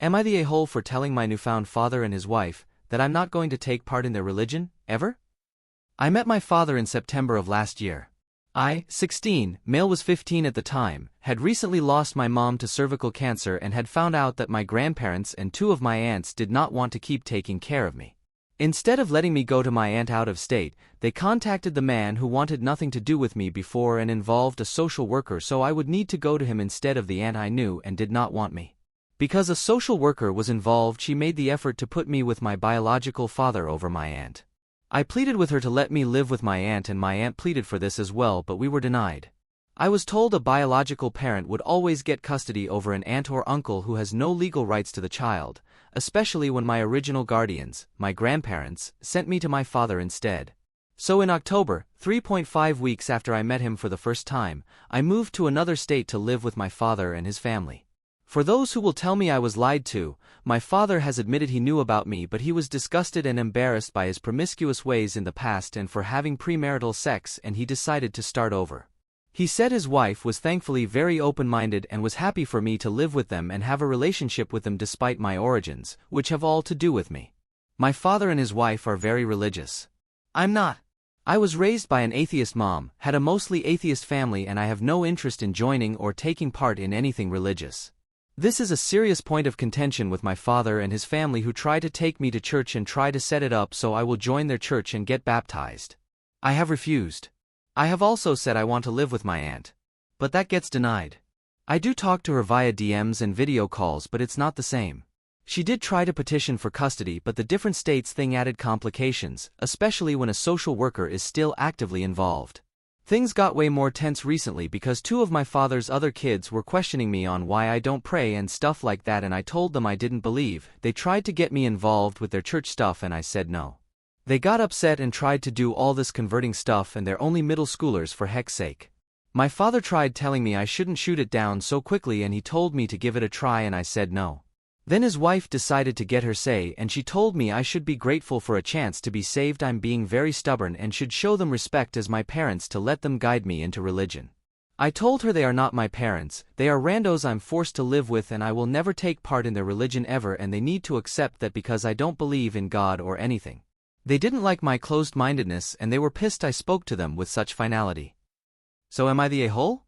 Am I the a-hole for telling my newfound father and his wife that I'm not going to take part in their religion, ever? I met my father in September of last year. I, 16, male was 15 at the time, had recently lost my mom to cervical cancer and had found out that my grandparents and two of my aunts did not want to keep taking care of me. Instead of letting me go to my aunt out of state, they contacted the man who wanted nothing to do with me before and involved a social worker, so I would need to go to him instead of the aunt I knew and did not want me. Because a social worker was involved, she made the effort to put me with my biological father over my aunt. I pleaded with her to let me live with my aunt, and my aunt pleaded for this as well, but we were denied. I was told a biological parent would always get custody over an aunt or uncle who has no legal rights to the child, especially when my original guardians, my grandparents, sent me to my father instead. So in October, 3.5 weeks after I met him for the first time, I moved to another state to live with my father and his family. For those who will tell me I was lied to, my father has admitted he knew about me, but he was disgusted and embarrassed by his promiscuous ways in the past and for having premarital sex, and he decided to start over. He said his wife was thankfully very open-minded and was happy for me to live with them and have a relationship with them despite my origins, which have all to do with me. My father and his wife are very religious. I'm not. I was raised by an atheist mom, had a mostly atheist family, and I have no interest in joining or taking part in anything religious. This is a serious point of contention with my father and his family, who try to take me to church and try to set it up so I will join their church and get baptized. I have refused. I have also said I want to live with my aunt. But that gets denied. I do talk to her via DMs and video calls, but it's not the same. She did try to petition for custody, but the different states thing added complications, especially when a social worker is still actively involved. Things got way more tense recently because two of my father's other kids were questioning me on why I don't pray and stuff like that, and I told them I didn't believe. They tried to get me involved with their church stuff and I said no. They got upset and tried to do all this converting stuff, and they're only middle schoolers, for heck's sake. My father tried telling me I shouldn't shoot it down so quickly, and he told me to give it a try, and I said no. Then his wife decided to get her say, and she told me I should be grateful for a chance to be saved. I'm being very stubborn and should show them respect as my parents to let them guide me into religion. I told her they are not my parents, they are randos I'm forced to live with, and I will never take part in their religion ever, and they need to accept that because I don't believe in God or anything. They didn't like my closed-mindedness and they were pissed I spoke to them with such finality. So am I the a-hole?